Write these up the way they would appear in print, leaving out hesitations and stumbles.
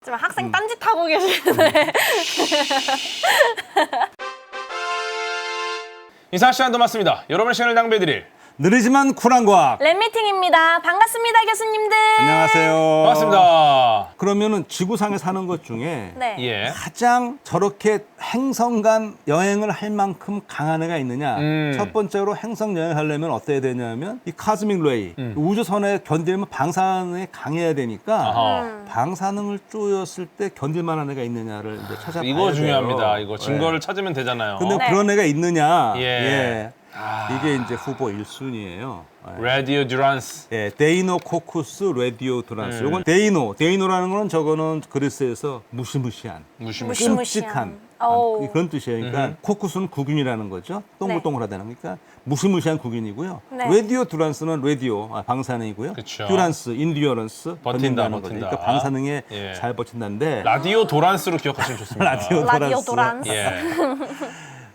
지금 학생 딴짓하고 계시네. 이상한 시간도 맞습니다. 여러분의 시간을 낭비해드릴 느리지만 쿨한 과학. 랩미팅입니다. 반갑습니다, 교수님들. 안녕하세요. 반갑습니다. 그러면은 지구상에 사는 것 중에 네. 예. 가장 저렇게 행성 간 여행을 할 만큼 강한 애가 있느냐? 첫 번째로 행성 여행하려면 어때야 되냐면 이 카스믹 레이, 우주선에 견디려면 방사능에 강해야 되니까 아하. 방사능을 쪼였을 때 견딜 만한 애가 있느냐를 이제 찾아봐야 돼요. 이거 중요합니다. 이거 네. 증거를 찾으면 되잖아요. 근데 네. 그런 애가 있느냐? 예. 이게 이제 후보 1순위예요. 라디오 듀란스. 예, 데이노코쿠스 레디오 드란스. 요건 데이노라는 거는 저거는 그리스에서 무시무시한, 무시무시. 끔찍한 어우. 그런 뜻이에요. 그러니까 코쿠스는 국균이라는 거죠. 동글동글하다는 그러니까 무시무시한 국균이고요. 네. 레디오 드란스는 레디오 방사능이고요. 그쵸. 듀란스, 인듀어런스 버틴다, 버틴다는 거죠. 버틴다. 그러니까 방사능에 예. 잘 버틴다는데 라디오 도란스로 기억하시면 좋습니다. 라디오 라디오 도란스. 도란스. 예.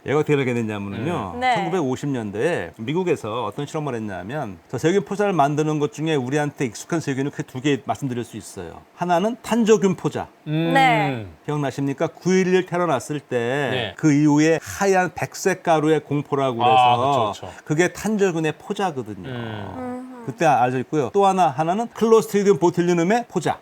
얘가 어떻게 되게 됐냐면요. 네. 1950년대에 미국에서 어떤 실험을 했냐면 저 세균 포자를 만드는 것 중에 우리한테 익숙한 세균을 크게 두 개 말씀드릴 수 있어요. 하나는 탄저균 포자. 네. 기억나십니까? 9.11 테러 났을 때 네. 그 이후에 하얀 백색 가루의 공포라고 그래서 그쵸, 그쵸. 그게 탄저균의 포자거든요. 그때 알져 있고요. 또 하나는 클로스트리디움 보툴리눔의 포자.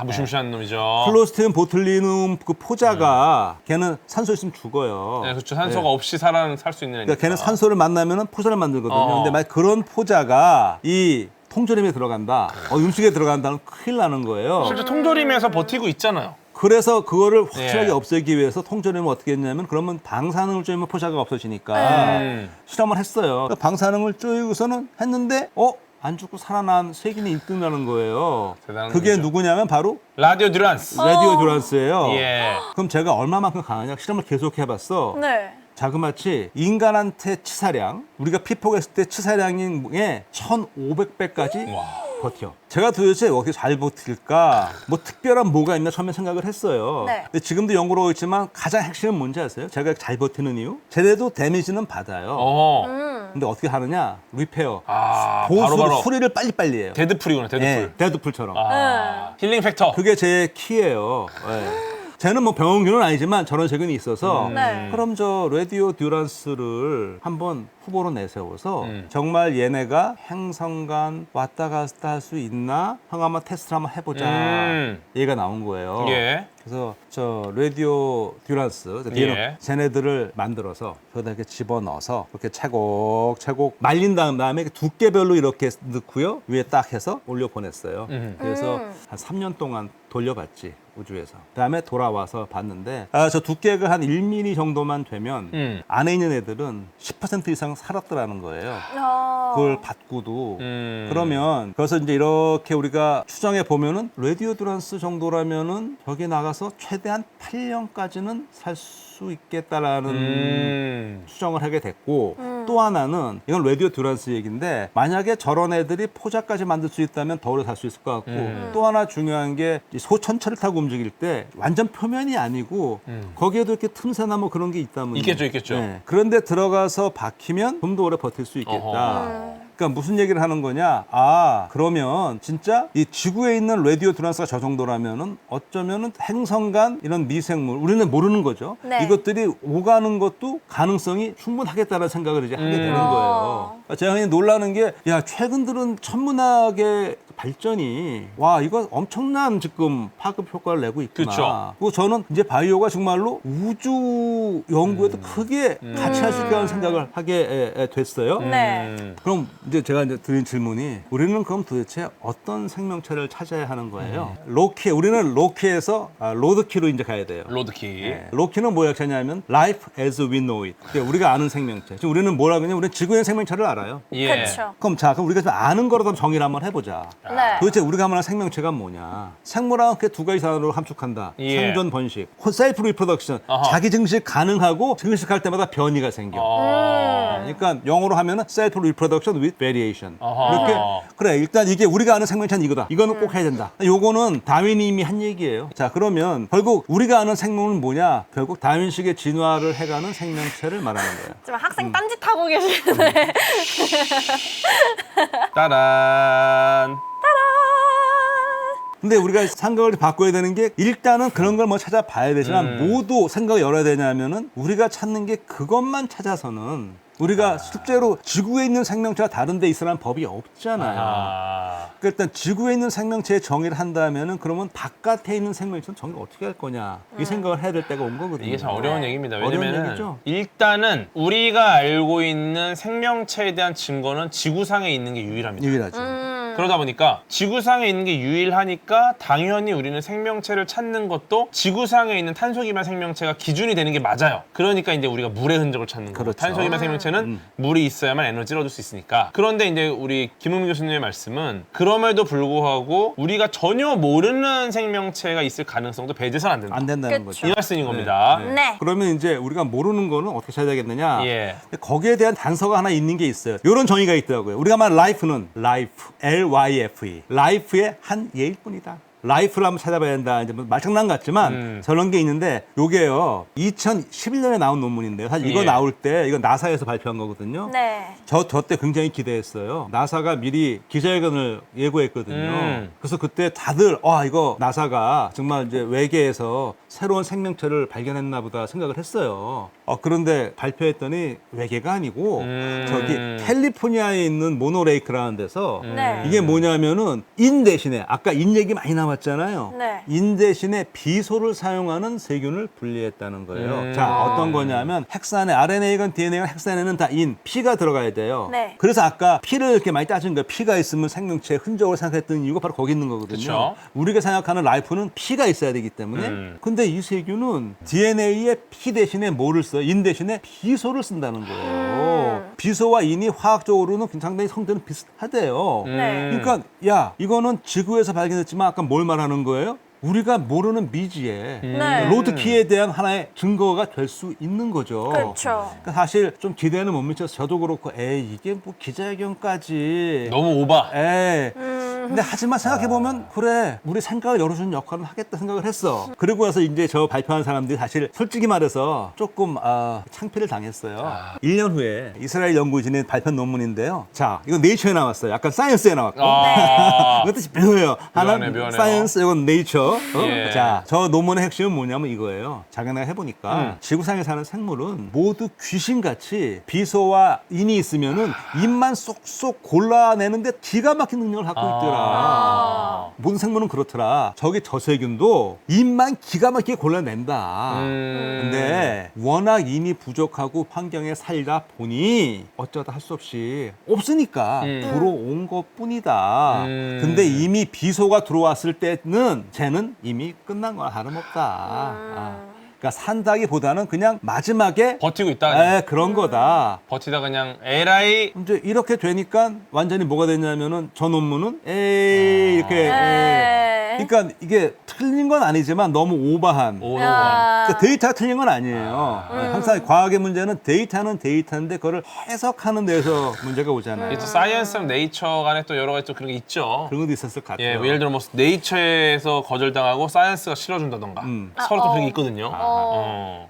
무시무시한 놈이죠. 클로스트리디움 보툴리눔 그 포자가 걔는 산소 있으면 죽어요. 네, 그렇죠. 산소가 네. 없이 살 수 있는 애니까. 그러니까 걔는 산소를 만나면 포자를 만들거든요. 어. 근데 만약 그런 포자가 이 통조림에 들어간다, 음식에 들어간다면 큰일 나는 거예요. 실제 통조림에서 버티고 있잖아요. 그래서 그거를 확실하게 예. 없애기 위해서 통조림을 어떻게 했냐면 그러면 방사능을 쪼이면 포자가 없어지니까 실험을 했어요. 그러니까 방사능을 쪼이고서는 했는데 안 죽고 살아난 세균이 있더라는 거예요. 대단한 그게 거죠. 누구냐면 바로 라디오 듀란스. 레디오 듀란스예요. 예. 그럼 제가 얼마만큼 강하냐 실험을 계속 해봤어. 네. 자그마치 인간한테 치사량, 우리가 피폭했을 때 치사량의 1,500배까지 와. 버텨. 제가 도대체 어떻게 잘 버틸까? 뭐 특별한 뭐가 있나 처음에 생각을 했어요. 네. 근데 지금도 연구를 하고 있지만 가장 핵심은 뭔지 아세요? 제가 잘 버티는 이유? 쟤네도 데미지는 받아요. 근데 어떻게 하느냐? 리페어. 보수로 바로 수리를 빨리빨리 해요. 데드풀이구나, 데드풀. 네, 데드풀처럼. 힐링 팩터. 그게 제 키예요. 네. 쟤는 뭐 병원균은 아니지만 저런 세균이 있어서 네. 그럼 저 라디오 듀란스를 한번 후보로 내세워서 정말 얘네가 행성 간 왔다 갔다 할 수 있나? 한번 테스트를 한번 해보자. 얘가 나온 거예요. 예. 그래서 저 라디오 듀란스 예. 쟤네들을 만들어서 거기다 이렇게 집어넣어서 이렇게 차곡차곡 말린 다음에 두께별로 이렇게 넣고요. 위에 딱 해서 올려 보냈어요. 그래서 한 3년 동안 돌려봤지. 우주에서. 그다음에 돌아와서 봤는데 저 두께가 한 1mm 정도만 되면 안에 있는 애들은 10% 이상 살았더라는 거예요. 그걸 받고도 그러면 그래서 이제 이렇게 우리가 추정해 보면은 라디오 듀란스 정도라면은 벽에 나가서 최대한 8년까지는 살 수 있겠다라는 추정을 하게 됐고 또 하나는 이건 라디오 듀란스 얘기인데 만약에 저런 애들이 포자까지 만들 수 있다면 더 오래 살 수 있을 것 같고 또 하나 중요한 게 소천체를 타고 움직일 때 완전 표면이 아니고 거기에도 이렇게 틈새나 뭐 그런 게 있다면 있겠죠. 네. 그런데 들어가서 박히면 좀 더 오래 버틸 수 있겠다. 그러니까 무슨 얘기를 하는 거냐? 그러면 진짜 이 지구에 있는 라디오 듀란스가 저 정도라면은 어쩌면은 행성 간 이런 미생물 우리는 모르는 거죠. 네. 이것들이 오가는 것도 가능성이 충분하겠다는 생각을 이제 하게 되는 거예요. 제가 그냥 놀라는 게 최근 들은 천문학의 발전이 이거 엄청난 지금 파급 효과를 내고 있구나. 그쵸. 그리고 저는 이제 바이오가 정말로 우주 연구에도 크게 같이 할 수 있다는 생각을 하게 됐어요. 네. 그럼 이제 제가 이제 드린 질문이 우리는 그럼 도대체 어떤 생명체를 찾아야 하는 거예요? 우리는 로키에서 로드키로 이제 가야 돼요. 로드키. 네. 로키는 뭐야 하냐면 Life as we know it. 그러니까 우리가 아는 생명체. 지금 우리는 뭐라 그러냐? 우리는 지구의 생명체를 알아요. 예. 그렇죠. 그럼 우리가 좀 아는 거로 정의를 한번 해보자. 네. 도대체 우리가 말하는 생명체가 뭐냐? 생물학은 두 가지 단어로 함축한다. 예. 생존, 번식. 셀프 리프로덕션. 자기 증식 가능하고 증식할 때마다 변이가 생겨. 그러니까 영어로 하면은 셀프 리프로덕션 with variation. 이렇게 그래 일단 이게 우리가 아는 생명체는 이거다. 이거는 꼭 해야 된다. 요거는 다윈이 이미 한 얘기예요. 자 그러면 결국 우리가 아는 생명은 뭐냐? 결국 다윈식의 진화를 해가는 생명체를 말하는 거예요. 지금 학생 딴짓하고 계시네. 따란. 근데 우리가 생각을 바꿔야 되는 게 일단은 그런 걸 뭐 찾아봐야 되지만 모두 생각을 열어야 되냐면은 우리가 찾는 게 그것만 찾아서는 우리가 실제로 지구에 있는 생명체가 다른 데 있으라는 법이 없잖아요. 아. 그러니까 일단 지구에 있는 생명체의 정의를 한다면은 그러면 바깥에 있는 생명체는 정의 어떻게 할 거냐 이 생각을 해야 될 때가 온 거거든요. 이게 참 어려운 얘기입니다. 어려운 왜냐면은 얘기죠. 일단은 우리가 알고 있는 생명체에 대한 증거는 지구상에 있는 게 유일합니다. 유일하죠. 그러다 보니까 지구상에 있는 게 유일하니까 당연히 우리는 생명체를 찾는 것도 지구상에 있는 탄소기반 생명체가 기준이 되는 게 맞아요. 그러니까 이제 우리가 물의 흔적을 찾는 거고 그렇죠. 탄소기반 생명체는 물이 있어야만 에너지를 얻을 수 있으니까. 그런데 이제 우리 김은미 교수님의 말씀은 그럼에도 불구하고 우리가 전혀 모르는 생명체가 있을 가능성도 배제해서는 안 된다. 안 된다는 그쵸. 거죠. 이 말씀인 겁니다. 네. 그러면 이제 우리가 모르는 거는 어떻게 찾아야 되겠느냐? 예. 거기에 대한 단서가 하나 있는 게 있어요. 이런 정의가 있더라고요. 우리가 말하는 life는 life, L-Y-F-E, life의 한 예일 뿐이다. 라이프를 한번 찾아봐야 된다. 이제 뭐 말장난 같지만 저런 게 있는데 요게요. 2011년에 나온 논문인데요. 사실 이거 예. 나올 때 이거 나사에서 발표한 거거든요. 네. 저 때 굉장히 기대했어요. 나사가 미리 기자회견을 예고했거든요. 그래서 그때 다들 이거 나사가 정말 이제 외계에서 새로운 생명체를 발견했나 보다 생각을 했어요. 그런데 발표했더니 외계가 아니고 저기 캘리포니아에 있는 모노레이크라는 데서 네. 이게 뭐냐면은 인 대신에 아까 인 얘기 많이 나왔잖아요. 네. 인 대신에 비소를 사용하는 세균을 분리했다는 거예요. 자, 어떤 거냐면 핵산에 RNA건 DNA건 핵산에는 다 인, P가 들어가야 돼요. 네. 그래서 아까 P를 이렇게 많이 따진 거예요. P가 있으면 생명체의 흔적을 생각했던 이유가 바로 거기 있는 거거든요. 그쵸. 우리가 생각하는 라이프는 P가 있어야 되기 때문에 근데 이 세균은 DNA에 P 대신에 뭐를 써요? 인 대신에 비소를 쓴다는 거예요. 비소와 인이 화학적으로는 상당히 성질은 비슷하대요. 네. 그러니까 야 이거는 지구에서 발견했지만 아까 뭘 말하는 거예요? 우리가 모르는 미지의 네. 로드키에 대한 하나의 증거가 될 수 있는 거죠. 그렇죠. 그러니까 사실 좀 기대는 못 미쳐서 저도 그렇고 이게 뭐 기자회견까지 너무 오바. 근데 하지만 생각해보면 그래 우리 생각을 열어주는 역할은 하겠다 생각을 했어. 그리고 나서 이제 저 발표한 사람들이 사실 솔직히 말해서 조금 창피를 당했어요. 1년 후에 이스라엘 연구진이 발표한 논문인데요. 자 이건 네이처에 나왔어요. 약간 사이언스에 나왔고 아. 이것도 묘해요. 하나는 묘하네요. 사이언스 이건 네이처. 예. 자 저 논문의 핵심은 뭐냐면 이거예요. 자기가 내가 해보니까 지구상에 사는 생물은 모두 귀신같이 비소와 인이 있으면은 입만 쏙쏙 골라내는데 기가 막힌 능력을 갖고 있더라. 모든 생물은 그렇더라. 저기 저세균도 입만 기가 막히게 골라낸다. 근데 워낙 인이 부족하고 환경에 살다 보니 어쩌다 할 수 없이 없으니까 들어온 것뿐이다. 근데 이미 비소가 들어왔을 때는 쟤는 이미 끝난 거나 다름없다. 그러니까 산다기보다는 그냥 마지막에 버티고 있다. 그런 거다. 버티다 그냥 에라이. 이제 이렇게 되니까 완전히 뭐가 됐냐면은 저 논문은 이렇게 그러니까 이게 틀린 건 아니지만 너무 오버한 그러니까 데이터가 틀린 건 아니에요. 항상 과학의 문제는 데이터는 데이터인데 그거를 해석하는 데서 문제가 오잖아요. 또 사이언스랑 네이처 간에 또 여러 가지 또 그런 게 있죠. 그런 것도 있었을 것 같아요. 예, 뭐 예를 들어 뭐 네이처에서 거절당하고 사이언스가 실어준다던가 서로 또 그런 게 있거든요.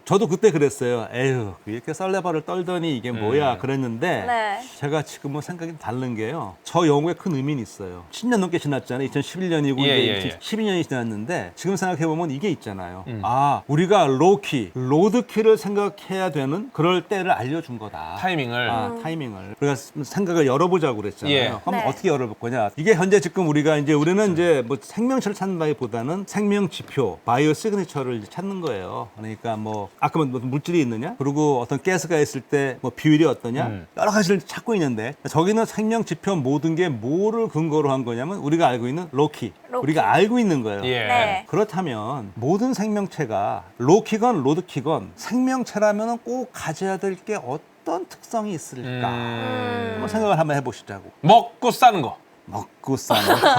저도 그때 그랬어요. 에휴 이렇게 썰레발을 떨더니 이게 뭐야 그랬는데 네. 제가 지금은 생각이 다른 게요. 저 연구에 큰 의미는 있어요. 10년 넘게 지났잖아요. 2011년이고 예. 12년이 지났는데 지금 생각해보면 이게 있잖아요. 우리가 로드키를 생각해야 되는 그럴 때를 알려준 거다. 타이밍을. 타이밍을. 우리가 생각을 열어보자고 그랬잖아요. 예. 그럼 네. 어떻게 열어볼 거냐. 이게 현재 지금 우리는 이제 뭐 생명체를 찾는다기보다는 생명 지표, 바이오 시그니처를 찾는 거예요. 그러니까 뭐 아까 뭐 물질이 있느냐, 그리고 어떤 가스가 있을 때 뭐 비율이 어떠냐, 여러 가지를 찾고 있는데 저기는 생명 지표 모든 게 뭐를 근거로 한 거냐면 우리가 알고 있는 로키. 우리가 알고 있는 거예요. 예. 네. 그렇다면 모든 생명체가 로키건 로드키건 생명체라면 꼭 가져야 될 게 어떤 특성이 있을까? 한번 생각을 한번 해보시자고. 먹고 싸는 거. 먹고 싸는 거.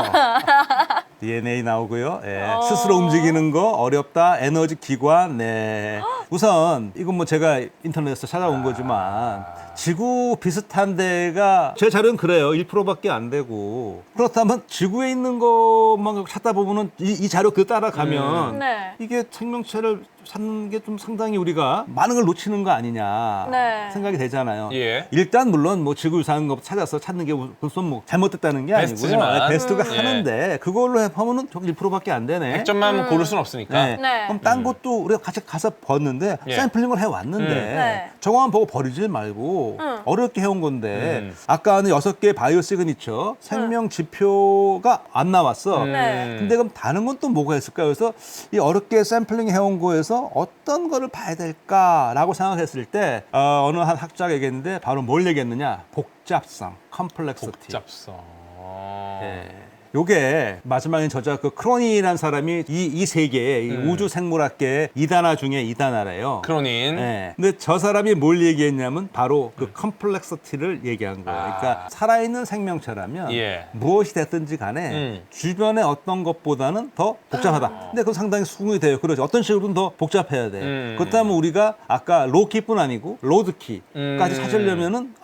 DNA 나오고요. 스스로 움직이는 거 어렵다. 에너지 기관. 네. 우선 이건 뭐 제가 인터넷에서 찾아온 거지만 지구 비슷한 데가 제 자료는 그래요. 1%밖에 안 되고. 그렇다면 지구에 있는 것만 찾다 보면은 이 자료 그 따라가면 네. 이게 생명체를 찾는 게 좀 상당히 우리가 많은 걸 놓치는 거 아니냐 네. 생각이 되잖아요. 예. 일단 물론 뭐 지구 이상한 거 찾아서 찾는 게 우선 뭐 잘못됐다는 게 아니고요. 베스트지만. 베스트가 예. 하는데 그걸로 하면은 저기 1%밖에 안 되네. 100점만 고를 수는 없으니까. 네. 네. 그럼 딴 것도 우리가 같이 가서 봤는데 예. 샘플링을 해왔는데 네. 저거만 보고 버리지 말고 어렵게 해온 건데 음. 아까는 6개의 바이오 시그니처 생명 지표가 안 나왔어. 네. 근데 그럼 다른 건 또 뭐가 있을까요? 그래서 이 어렵게 샘플링 해온 거에서 어떤 거를 봐야 될까라고 생각했을 때 어느 한 학자가 얘기했는데 바로 뭘 얘기했느냐? 복잡성, 컴플렉시티. 복잡성. 예. 요게 마지막에 저자 그 크로니라는 사람이 이 세계의 이 우주 생물학계의 2단화 중에 2단화래요. 크로닌. 네. 근데 저 사람이 뭘 얘기했냐면 바로 그 컴플렉시티를 얘기한 거예요. 그러니까 살아있는 생명체라면 예. 무엇이 됐든지 간에 주변의 어떤 것보다는 더 복잡하다. 근데 그건 상당히 수긍이 돼요. 그렇죠. 어떤 식으로든 더 복잡해야 돼. 그렇다면 우리가 아까 로키뿐 아니고 로드키까지 찾으려면은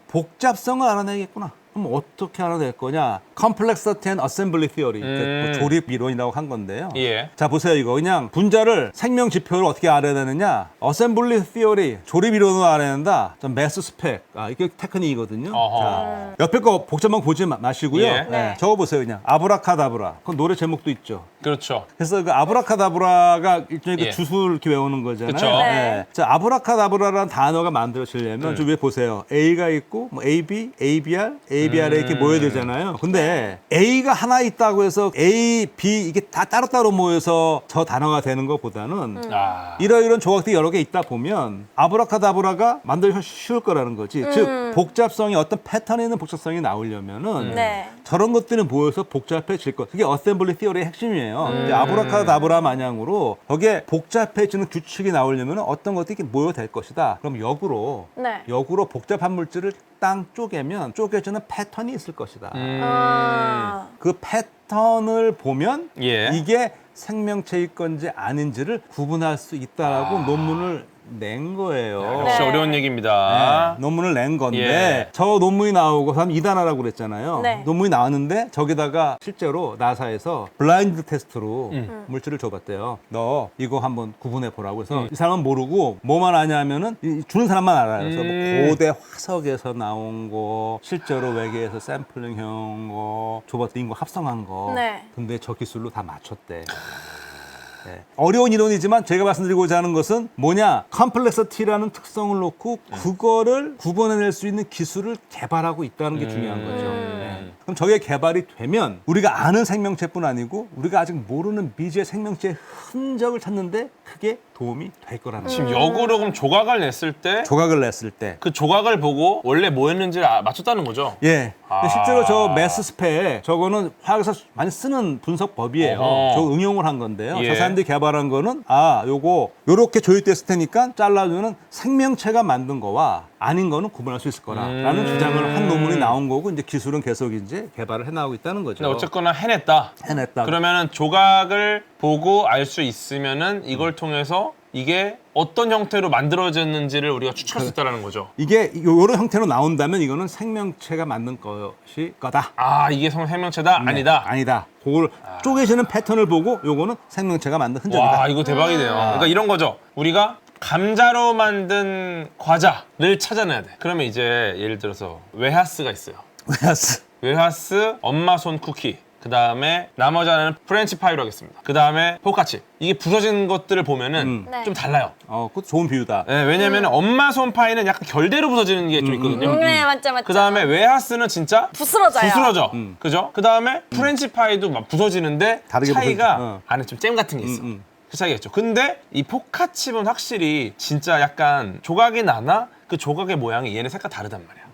복잡성을 알아내겠구나. 그럼 어떻게 알아낼 거냐? Complexity and Assembly Theory, 그러니까 뭐 조립 이론이라고 한 건데요. 예. 자 보세요, 이거 그냥 분자를 생명 지표를 어떻게 알아내느냐? Assembly Theory, 조립 이론으로 알아낸다. 좀 Mass Spec, 이게 테크닉이거든요. 어허. 자, 옆에 거 복잡한 거 보지 마시고요. 예. 네. 저거 보세요, 그냥 아브라카다브라. 그건 노래 제목도 있죠. 그렇죠. 그래서 그 아브라카다브라가 일종의 예. 그 주술 이렇게 외우는 거잖아요. 그쵸. 네. 자, 아브라카다브라라는 단어가 만들어지려면 좀 위에 보세요. A가 있고 뭐 AB, ABR, ABR에 이렇게 모여야 되잖아요. 근데 A가 하나 있다고 해서 A, B 이게 다 따로따로 모여서 저 단어가 되는 것보다는 이러이런 조각들이 여러 개 있다 보면 아브라카다브라가 만들기 쉬울 거라는 거지. 즉 복잡성이 어떤 패턴에 있는 복잡성이 나오려면은 네. 저런 것들이 모여서 복잡해질 것. 그게 어셈블리 티어리의 핵심이에요. 이제 아브라카다브라 마냥으로 거기에 복잡해지는 규칙이 나오려면 어떤 것들이 이렇게 모여될 것이다. 그럼 역으로 네. 복잡한 물질을 땅 쪼개면 쪼개지는 패턴이 있을 것이다. 그 패턴을 보면 예. 이게 생명체일 건지 아닌지를 구분할 수 있다라고 논문을 낸 거예요. 역시 네. 어려운 얘기입니다. 네, 논문을 낸 건데 예. 저 논문이 나오고 한 2단화라고 그랬잖아요. 네. 논문이 나왔는데 저기다가 실제로 나사에서 블라인드 테스트로 물질을 줘봤대요. 너 이거 한번 구분해 보라고 해서 이 사람은 모르고 뭐만 아냐면은 주는 사람만 알아요. 그래서 뭐 고대 화석에서 나온 거, 실제로 외계에서 샘플링 해온 거, 줘봤더니 인거 합성한 거. 네. 근데 저 기술로 다 맞췄대. 네. 어려운 이론이지만 제가 말씀드리고자 하는 것은 뭐냐, 컴플렉시티라는 특성을 놓고 그거를 구분해낼 수 있는 기술을 개발하고 있다는 게 중요한 거죠. 네. 그럼 저게 개발이 되면 우리가 아는 생명체뿐 아니고 우리가 아직 모르는 미지의 생명체의 흔적을 찾는데 크게 도움이 될 거라는 거죠. 지금 역으로 그럼 조각을 냈을 때 그 조각을 냈을 때 조각을 보고 원래 뭐였는지를 맞췄다는 거죠. 예. 근데 실제로 저 매스 스페 저거는 화학에서 많이 쓰는 분석법이에요. 어허. 저 응용을 한 건데요. 예. 저 사람들이 개발한 거는 요거 요렇게 조립됐을 테니까 잘라주는 생명체가 만든 거와 아닌 거는 구분할 수 있을 거라는 주장을 한 논문이 나온 거고 이제 기술은 계속 이제 개발을 해나가고 있다는 거죠. 근데 어쨌거나 해냈다. 해냈다. 그러면은 조각을 보고 알 수 있으면은 이걸 통해서 이게 어떤 형태로 만들어졌는지를 우리가 추측할 수 있다는 거죠. 이게 요런 형태로 나온다면 이거는 생명체가 만든 것이 거다. 이게 생명체다? 네, 아니다. 아니다. 그걸 쪼개지는 패턴을 보고 요거는 생명체가 만든 흔적이다. 와, 이거 대박이네요. 그러니까 이런 거죠. 우리가 감자로 만든 과자를 찾아내야 돼. 그러면 이제 예를 들어서 웨하스가 있어요. 웨하스 엄마 손 쿠키. 그 다음에 나머지 하나는 프렌치 파이로 하겠습니다. 그 다음에 포카치. 이게 부서진 것들을 보면은 네. 좀 달라요. 그것도 좋은 비유다. 네, 왜냐면 엄마 손 파이는 약간 결대로 부서지는 게 좀 있거든요. 네, 맞죠, 맞죠. 그 다음에 웨하스는 진짜 부스러져요. 부스러져. 그죠? 그 다음에 프렌치 파이도 막 부서지는데 다르게 차이가 부서지- 안에 좀 잼 같은 게 있어. 그 차이가 있죠. 근데 이 포카칩은 확실히 진짜 약간 조각이 나나 그 조각의 모양이 얘네 색깔 다르단 말이야.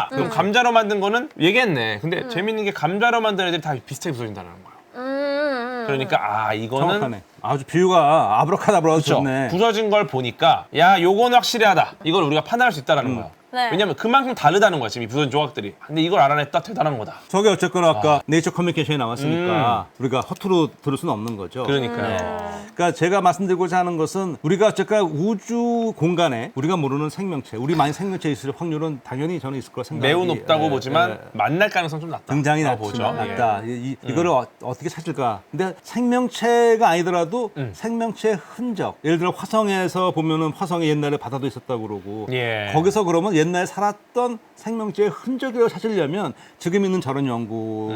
그럼 감자로 만든 거는 얘기했네. 근데 재밌는 게 감자로 만든 애들이 다 비슷하게 부서진다는 거예요. 그러니까 이거는 정확하네. 아주 비유가 아브라카다브라 그렇죠. 좋네. 부서진 걸 보니까 야 요건 확실히 하다. 이걸 우리가 판단할 수 있다는 거야. 네. 왜냐면 그만큼 다르다는 거야 지금 이 부선 조각들이. 근데 이걸 알아냈다 대단한 거다. 저게 어쨌거나 아까 네이처 커뮤니케이션이 나왔으니까 우리가 허투루 들을 수는 없는 거죠. 그러니까요. 그러니까 제가 말씀드리고자 하는 것은 우리가 어쨌거나 우주 공간에 우리가 모르는 생명체, 우리만의 생명체 있을 확률은 당연히 저는 있을 거라 생각이 매우 높다고 예, 보지만 예. 만날 가능성 좀 낮다. 굉장히 라고 보죠. 낮다. 예. 이거를 어떻게 찾을까? 근데 생명체가 아니더라도 생명체의 흔적. 예를 들어 화성에서 보면은 화성에 옛날에 바다도 있었다고 그러고 예. 거기서 그러면 옛날에 살았던 생명체의 흔적을 찾으려면 지금 있는 저런 연구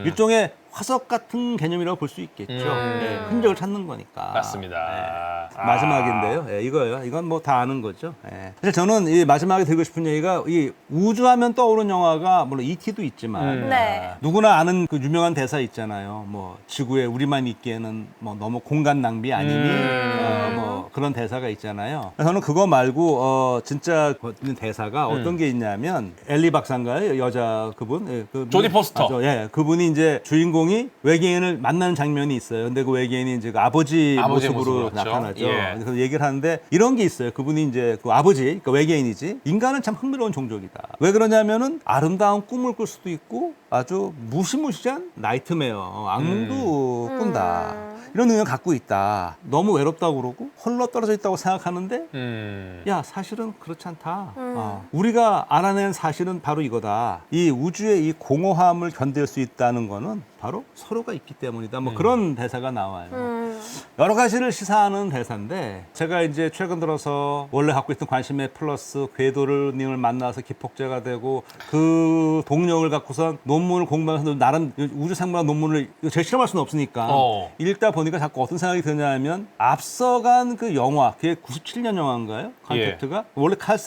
일종의 화석 같은 개념이라고 볼 수 있겠죠. 예, 흔적을 찾는 거니까. 맞습니다. 예. 마지막인데요. 예, 이거예요. 이건 뭐 다 아는 거죠. 예. 사실 저는 이 마지막에 드리고 싶은 얘기가 이 우주하면 떠오르는 영화가 물론 E.T.도 있지만 네. 누구나 아는 그 유명한 대사 있잖아요. 뭐 지구에 우리만 있기에는 뭐 너무 공간 낭비 아니니 뭐 그런 대사가 있잖아요. 저는 그거 말고 진짜 있는 대사가 어떤 게 있냐면 엘리 박사인가요? 여자 그분? 예, 그분. 조디 포스터. 예, 그분이 이제 주인공이 외계인을 만나는 장면이 있어요. 근데 그 외계인이 이제 그 아버지 아버지의 모습으로 모습으로 그렇죠. 나타나죠. 예. 그래서 얘기를 하는데 이런 게 있어요. 그분이 이제 그 아버지, 그러니까 외계인이지. 인간은 참 흥미로운 종족이다. 왜 그러냐면은 아름다운 꿈을 꿀 수도 있고 아주 무시무시한 나이트메어, 악몽도 꾼다. 이런 능력 갖고 있다. 너무 외롭다고 그러고 홀로 떨어져 있다고 생각하는데 야 사실은 그렇지 않다. 우리가 알아낸 사실은 바로 이거다. 이 우주의 이 공허함을 견딜 수 있다는 거는 바로 서로가 있기 때문이다. 뭐 그런 대사가 나와요. 여러 가지를 시사하는 대사인데 제가 이제 최근 들어서 원래 갖고 있던 관심에 플러스 궤도님을 만나서 기폭제가 되고 그 동력을 갖고선 논문을 공부하면서 나름 우주 생물학 논문을 이거 제가 실험할 수는 없으니까 읽다 보니까 자꾸 어떤 생각이 드냐면 앞서간 그 영화 그게 97년 영화인가요? 컨셉트가 원래 칼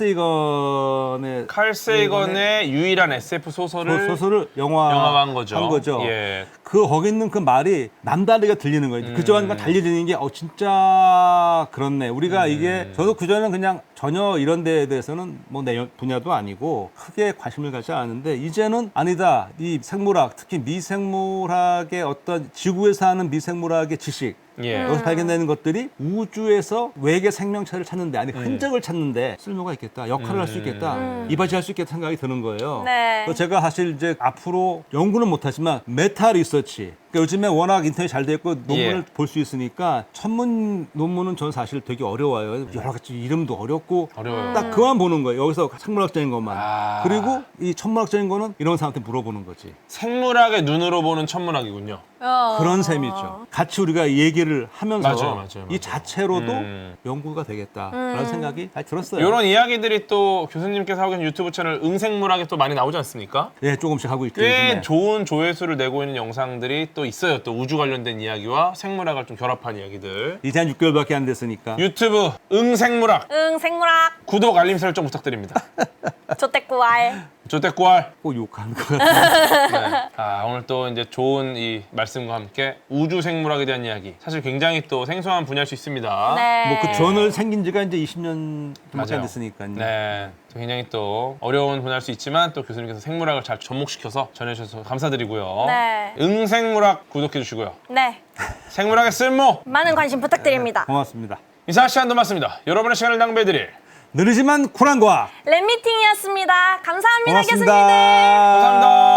세이건의 유일한 SF 소설을 영화화한 거죠. 한 거죠. 예. 그 거기 있는 그 말이 남다르게 들리는 거예요. 그전과 달리 들리는 게 진짜 그렇네. 우리가 이게 저도 그전에는 그냥 전혀 이런 데에 대해서는 뭐 내 분야도 아니고 크게 관심을 갖지 않았는데 이제는 아니다. 이 생물학, 특히 미생물학의 어떤 지구에서 하는 미생물학의 지식 예. 여기서 발견되는 것들이 우주에서 외계 생명체를 찾는데 아니 흔적을 찾는데 쓸모가 있겠다. 역할을 할 수 있겠다. 이바지할 수 있겠다 생각이 드는 거예요. 네. 그래서 제가 사실 이제 앞으로 연구는 못하지만 메타 리서치 그러니까 요즘에 워낙 인터넷 잘 돼 있고 논문을 볼 수 있으니까 천문 논문은 저는 사실 되게 어려워요. 여러 가지 이름도 어렵고 어려워요. 딱 그만 보는 거예요. 여기서 생물학적인 것만. 그리고 이 천문학적인 거는 이런 사람한테 물어보는 거지. 생물학의 눈으로 보는 천문학이군요. 그런 셈이죠. 같이 우리가 얘기를 하면서 맞아요. 이 자체로도 연구가 되겠다라는 생각이 잘 들었어요. 이런 이야기들이 또 교수님께서 하고 계신 유튜브 채널 응생물학에 또 많이 나오지 않습니까? 예, 조금씩 하고 있죠. 꽤 요즘에. 좋은 조회수를 내고 있는 영상들이 또 있어요. 또 우주 관련된 이야기와 생물학을 좀 결합한 이야기들. 이제 한 6개월밖에 안 됐으니까. 유튜브 응생물학 응, 생물학, 구독 알림 설정 부탁드립니다. 조태꾸알. 조태꾸알. 꼭 욕하는 것 같아요. 네. 오늘 또 이제 좋은 이 말씀과 함께 우주 생물학에 대한 이야기. 사실 굉장히 또 생소한 분야일 수 있습니다. 네. 뭐 그 저널 생긴 지가 이제 20년 밖에 안 맞아요. 됐으니까요. 네. 굉장히 또 어려운 분야일 수 있지만 또 교수님께서 생물학을 잘 접목시켜서 전해주셔서 감사드리고요. 네. 응생물학 구독해 주시고요. 네. 생물학의 쓸모 많은 관심 부탁드립니다. 고맙습니다. 이사 시간도 맞습니다. 여러분의 시간을 낭비해드릴 느리지만 쿨한 과학. 랩미팅이었습니다. 감사합니다, 고맙습니다. 교수님들. 감사합니다.